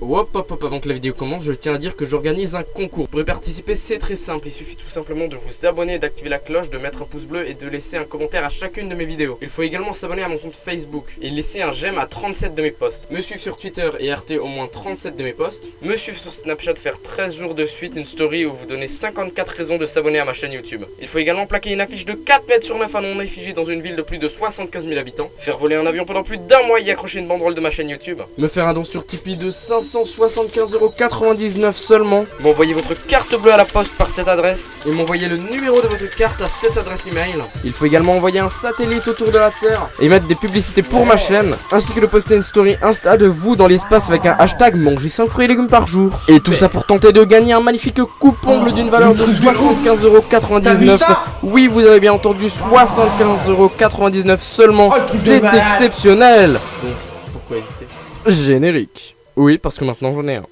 Hop, avant que la vidéo commence, je tiens à dire que j'organise un concours. Pour y participer, c'est très simple, il suffit tout simplement de vous abonner, d'activer la cloche, de mettre un pouce bleu et de laisser un commentaire à chacune de mes vidéos. Il faut également s'abonner à mon compte Facebook et laisser un j'aime à 37 de mes posts. Me suivre sur Twitter et RT au moins 37 de mes posts. Me suivre sur Snapchat, faire 13 jours de suite une story où vous donnez 54 raisons de s'abonner à ma chaîne YouTube. Il faut également plaquer une affiche de 4 mètres sur 9 à mon effigie dans une ville de plus de 75 000 habitants. Faire voler un avion pendant plus d'1 mois et y accrocher une banderole de ma chaîne YouTube. Me faire un don sur Tipeee de 575,99 € seulement. M'envoyer votre carte bleue à la poste par cette adresse. Et m'envoyer le numéro de votre carte à cette adresse email. Il faut également envoyer un satellite autour de la Terre. Et mettre des publicités pour ma chaîne. Ainsi que de poster une story Insta de vous dans l'espace avec un hashtag manger 5 fruits et légumes par jour. Et tout ça pour tenter de gagner un magnifique coupe-ongle d'une valeur de 75,99 €. Oui, vous avez bien entendu, 75,99 € seulement. C'est exceptionnel. Donc, pourquoi hésiter? Générique. Oui, parce que maintenant j'en ai un.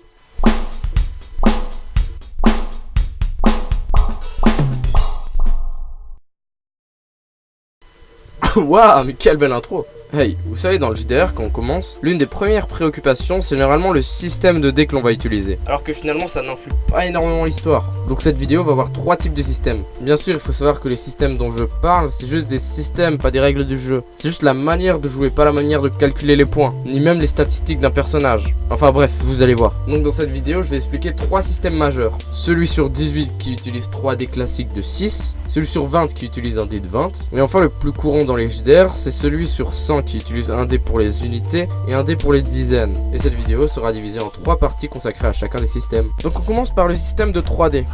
Waouh, mais quelle belle intro! Hey, vous savez, dans le JDR, quand on commence, l'une des premières préoccupations, c'est généralement le système de dés que l'on va utiliser. Alors que finalement, ça n'influe pas énormément l'histoire. Donc cette vidéo va avoir 3 types de systèmes. Bien sûr, il faut savoir que les systèmes dont je parle, c'est juste des systèmes, pas des règles du jeu. C'est juste la manière de jouer, pas la manière de calculer les points, ni même les statistiques d'un personnage. Enfin bref, vous allez voir. Donc dans cette vidéo, je vais expliquer 3 systèmes majeurs. Celui sur 18 qui utilise 3 dés classiques de 6, celui sur 20 qui utilise un dé de 20, et enfin le plus courant dans les JDR, c'est celui sur 100 qui utilise un dé pour les unités et un dé pour les dizaines. Et cette vidéo sera divisée en 3 parties consacrées à chacun des systèmes. Donc on commence par le système de 3D.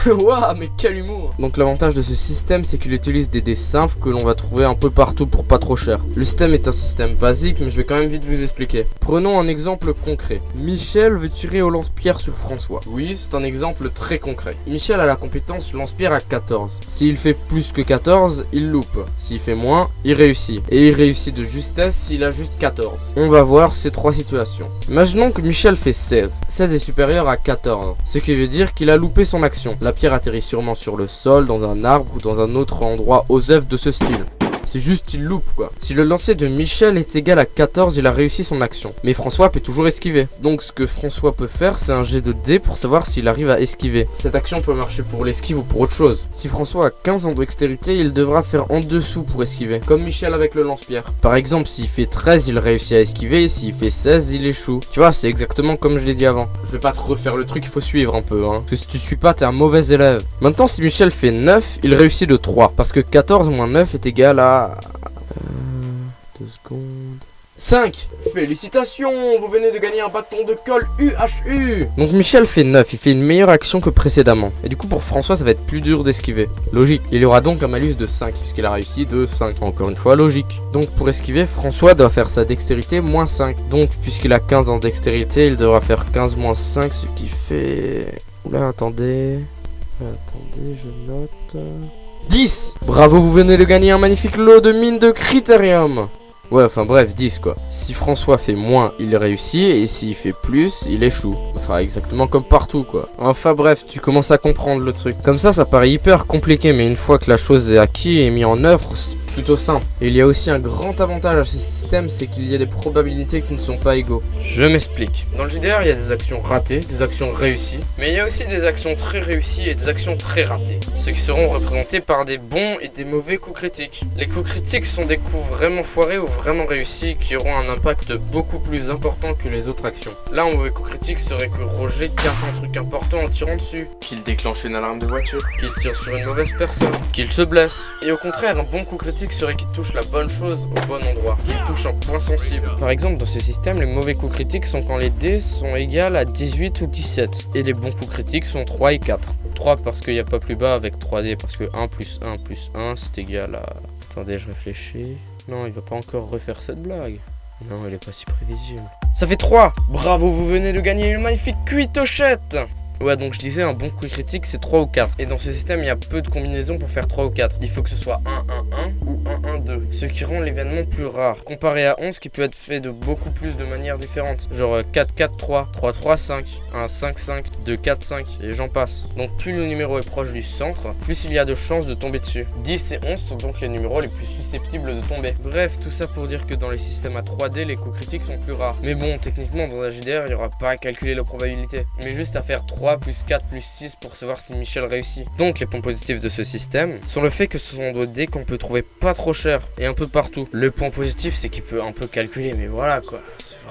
Waouh, mais quel humour! Donc l'avantage de ce système, c'est qu'il utilise des dés simples que l'on va trouver un peu partout pour pas trop cher. Le système est un système basique, mais je vais quand même vite vous expliquer. Prenons un exemple concret. Michel veut tirer au lance-pierre sur François. Oui, c'est un exemple très concret. Michel a la compétence lance-pierre à 14. S'il fait plus que 14, il loupe. S'il fait moins, il réussit. Et il réussit de justesse s'il a juste 14. On va voir ces 3 situations. Imaginons que Michel fait 16. 16 est supérieur à 14, ce qui veut dire qu'il a loupé son action. La pierre atterrit sûrement sur le sol, dans un arbre ou dans un autre endroit aux œuvres de ce style. C'est juste il loupe quoi. Si le lancer de Michel est égal à 14, il a réussi son action. Mais François peut toujours esquiver. Donc ce que François peut faire, c'est un jet de dés pour savoir s'il arrive à esquiver. Cette action peut marcher pour l'esquive ou pour autre chose. Si François a 15 en dextérité, il devra faire en dessous pour esquiver. Comme Michel avec le lance-pierre. Par exemple, s'il fait 13, il réussit à esquiver. Et s'il fait 16, il échoue. Tu vois, c'est exactement comme je l'ai dit avant. Je vais pas te refaire le truc, il faut suivre un peu. Parce que si tu suis pas, t'es un mauvais élève. Maintenant, si Michel fait 9, il réussit de 3. Parce que 14 moins 9 est égal à... 2 secondes. 5. Félicitations, vous venez de gagner un bâton de colle UHU. Donc Michel fait 9, il fait une meilleure action que précédemment. Et du coup pour François ça va être plus dur d'esquiver. Logique, il y aura donc un malus de 5 puisqu'il a réussi de 5. Encore une fois logique. Donc pour esquiver, François doit faire sa dextérité moins 5. Donc puisqu'il a 15 en dextérité, il devra faire 15 moins 5, ce qui fait... Oula, attendez, je note... 10. Bravo, vous venez de gagner un magnifique lot de mines de critérium. Ouais, enfin bref, 10 quoi. Si François fait moins, il réussit, et s'il fait plus, il échoue. Enfin, exactement comme partout quoi. Enfin bref, tu commences à comprendre le truc. Comme ça paraît hyper compliqué, mais une fois que la chose est acquise et mise en œuvre, c'est plutôt simple. Et il y a aussi un grand avantage à ce système, c'est qu'il y a des probabilités qui ne sont pas égaux. Je m'explique. Dans le JDR, il y a des actions ratées, des actions réussies, mais il y a aussi des actions très réussies et des actions très ratées. Ceux qui seront représentés par des bons et des mauvais coups critiques. Les coups critiques sont des coups vraiment foirés ou vraiment réussis qui auront un impact beaucoup plus important que les autres actions. Là, un mauvais coup critique serait que Roger casse un truc important en tirant dessus, qu'il déclenche une alarme de voiture, qu'il tire sur une mauvaise personne, qu'il se blesse. Et au contraire, un bon coup critique serait qu'il touche la bonne chose au bon endroit, qu'il touche un point sensible. Par exemple, dans ce système, les mauvais coups critiques sont quand les dés sont égales à 18 ou 17, et les bons coups critiques sont 3 et 4. 3 parce qu'il n'y a pas plus bas avec 3D, parce que 1 plus 1 plus 1 c'est égal à... Attendez, je réfléchis... Non, il va pas encore refaire cette blague. Non, elle est pas si prévisible. Ça fait 3. Bravo, vous venez de gagner une magnifique cuitochette. Ouais, donc je disais, un bon coup critique, c'est 3 ou 4. Et dans ce système, il y a peu de combinaisons pour faire 3 ou 4. Il faut que ce soit 1-1-1 ou 1-1-2. Ce qui rend l'événement plus rare. Comparé à 11 qui peut être fait de beaucoup plus de manière différente. Genre 4-4-3, 3-3-5, 1-5-5, 2-4-5 et j'en passe. Donc plus le numéro est proche du centre, plus il y a de chances de tomber dessus. 10 et 11 sont donc les numéros les plus susceptibles de tomber. Bref, tout ça pour dire que dans les systèmes à 3D, les coups critiques sont plus rares. Mais bon, techniquement dans un JDR, il n'y aura pas à calculer la probabilité, mais juste à faire 3 plus 4 plus 6 pour savoir si Michel réussit. Donc les points positifs de ce système sont le fait que ce sont des dés qu'on peut trouver pas trop cher et un peu partout. Le point positif, c'est qu'il peut un peu calculer, mais voilà quoi.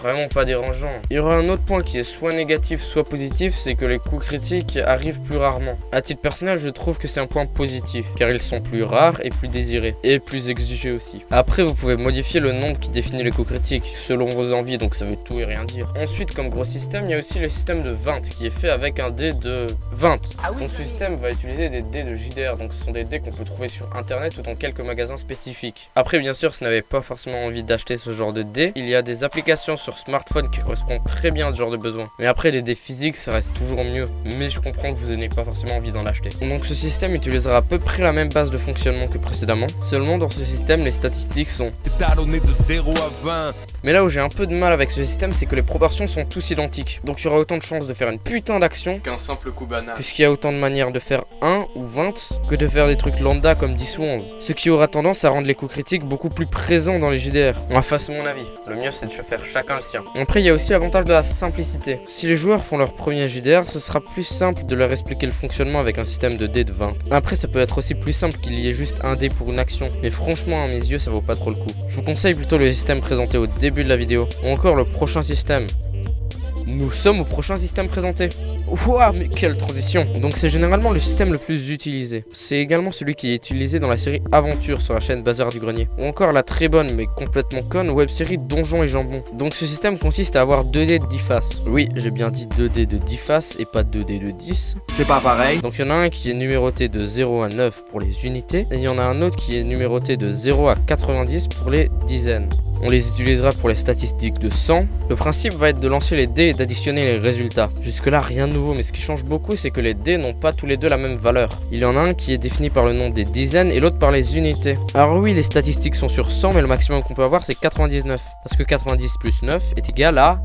Vraiment pas dérangeant. Il y aura un autre point qui est soit négatif soit positif, c'est que les coups critiques arrivent plus rarement. À titre personnel, je trouve que c'est un point positif, car ils sont plus rares et plus désirés, et plus exigés aussi. Après, vous pouvez modifier le nombre qui définit les coups critiques, selon vos envies, donc ça veut tout et rien dire. Ensuite, comme gros système, il y a aussi le système de 20, qui est fait avec un dé de 20. Donc ce système va utiliser des dés de JDR, donc ce sont des dés qu'on peut trouver sur internet ou dans quelques magasins spécifiques. Après, bien sûr, si vous n'avez pas forcément envie d'acheter ce genre de dés, il y a des applications sur smartphone qui correspondent très bien à ce genre de besoin. Mais après, les dés physiques, ça reste toujours mieux. Mais je comprends que vous n'ayez pas forcément envie d'en acheter. Donc ce système utilisera à peu près la même base de fonctionnement que précédemment. Seulement dans ce système, les statistiques sont... de 0 à 20. Mais là où j'ai un peu de mal avec ce système, c'est que les proportions sont tous identiques. Donc il y aura autant de chances de faire une putain d'action qu'un simple coup banal. Puisqu'il y a autant de manières de faire 1 ou 20 que de faire des trucs lambda comme 10 ou 11. Ce qui aura tendance à rendre les coups critiques beaucoup plus présents dans les JDR. Enfin, c'est mon avis. Le mieux c'est de se faire chacun le sien. Après, il y a aussi l'avantage de la simplicité. Si les joueurs font leur premier JDR, ce sera plus simple de leur expliquer le fonctionnement avec un système de dés de 20. Après, ça peut être aussi plus simple qu'il y ait juste un dé pour une action. Mais franchement, à mes yeux, ça vaut pas trop le coup. Je vous conseille plutôt le système présenté au début de la vidéo, ou encore le prochain système. Nous sommes au prochain système présenté. Ouah, mais quelle transition! Donc c'est généralement le système le plus utilisé. C'est également celui qui est utilisé dans la série Aventure sur la chaîne Bazar du Grenier. Ou encore la très bonne mais complètement conne web-série Donjons et Jambons. Donc ce système consiste à avoir 2 dés de 10 faces. Oui, j'ai bien dit 2 dés de 10 faces et pas 2 dés de 10. C'est pas pareil. Donc il y en a un qui est numéroté de 0 à 9 pour les unités. Et il y en a un autre qui est numéroté de 0 à 90 pour les dizaines. On les utilisera pour les statistiques de 100. Le principe va être de lancer les dés et d'additionner les résultats. Jusque là rien de nouveau, mais ce qui change beaucoup c'est que les dés n'ont pas tous les deux la même valeur. Il y en a un qui est défini par le nom des dizaines et l'autre par les unités. Alors oui, les statistiques sont sur 100, mais le maximum qu'on peut avoir c'est 99. Parce que 90 plus 9 est égal à...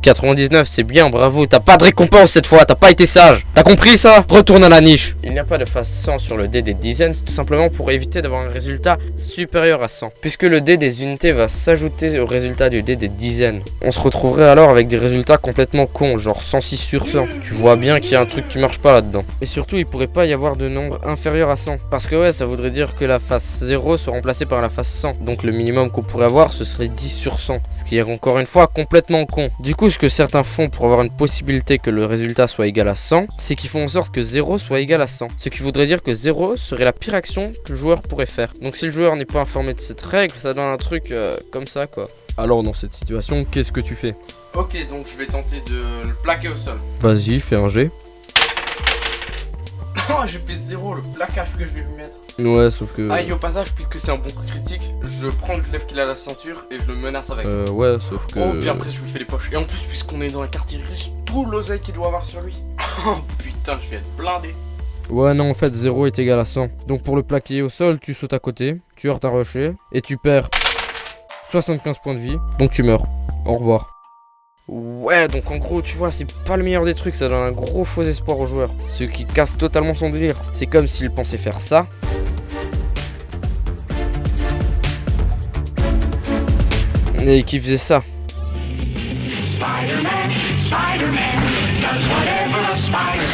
99, c'est bien, bravo, t'as pas de récompense cette fois, t'as pas été sage. T'as compris ça? Retourne à la niche. Il n'y a pas de phase 100 sur le dé des dizaines, c'est tout simplement pour éviter d'avoir un résultat supérieur à 100. Puisque le dé des unités va s'ajouter au résultat du dé des dizaines. On se retrouverait alors avec des résultats complètement cons, genre 106 sur 100. Tu vois bien qu'il y a un truc qui marche pas là-dedans. Et surtout, il pourrait pas y avoir de nombre inférieur à 100. Parce que ouais, ça voudrait dire que la phase 0 soit remplacée par la phase 100. Donc le minimum qu'on pourrait avoir, ce serait 10 sur 100. Ce qui est encore une fois complètement con. Du coup, ce que certains font pour avoir une possibilité que le résultat soit égal à 100, c'est qu'ils font en sorte que 0 soit égal à 100. Ce qui voudrait dire que 0 serait la pire action que le joueur pourrait faire. Donc si le joueur n'est pas informé de cette règle, ça donne un truc comme ça quoi. Alors dans cette situation, qu'est-ce que tu fais? Ok, donc je vais tenter de le plaquer au sol. Vas-y, fais un jet. Oh, j'ai fait 0, le plaquage que je vais lui mettre. Ouais, sauf que... Ah, et au passage, puisque c'est un bon coup critique, je prends le glaive qu'il a à la ceinture et je le menace avec. Ouais, sauf que... Oh, puis après, je lui fais les poches. Et en plus, puisqu'on est dans un quartier riche, tout l'oseille qu'il doit avoir sur lui. Oh putain, je vais être blindé. Ouais, non, en fait, 0 est égal à 100. Donc pour le plaquer au sol, tu sautes à côté, tu heurtes un rocher, et tu perds 75 points de vie, donc tu meurs. Au revoir. Ouais, donc en gros, tu vois, c'est pas le meilleur des trucs, ça donne un gros faux espoir au joueur. Ce qui casse totalement son délire. C'est comme s'il pensait faire ça. Et qui faisait ça. Spider-Man, Spider-Man does whatever a spider.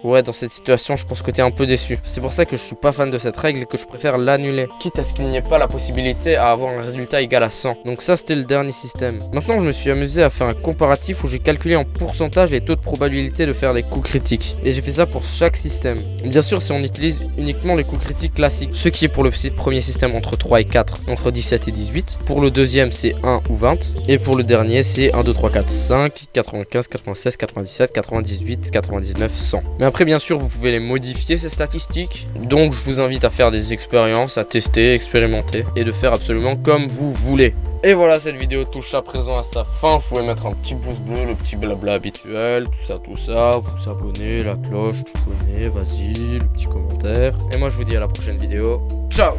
Ouais, dans cette situation, je pense que t'es un peu déçu. C'est pour ça que je suis pas fan de cette règle et que je préfère l'annuler. Quitte à ce qu'il n'y ait pas la possibilité à avoir un résultat égal à 100. Donc ça, c'était le dernier système. Maintenant, je me suis amusé à faire un comparatif où j'ai calculé en pourcentage les taux de probabilité de faire des coups critiques. Et j'ai fait ça pour chaque système. Bien sûr, si on utilise uniquement les coups critiques classiques. Ce qui est pour le premier système entre 3 et 4, entre 17 et 18. Pour le deuxième, c'est 1 ou 20. Et pour le dernier, c'est 1, 2, 3, 4, 5, 95, 96, 97, 98, 99, 100. Mais après, bien sûr, vous pouvez les modifier ces statistiques. Donc, je vous invite à faire des expériences, à tester, expérimenter et de faire absolument comme vous voulez. Et voilà, cette vidéo touche à présent à sa fin. Vous pouvez mettre un petit pouce bleu, le petit blabla habituel, tout ça, vous abonner, la cloche, tout connaît, vas-y, le petit commentaire. Et moi je vous dis à la prochaine vidéo. Ciao!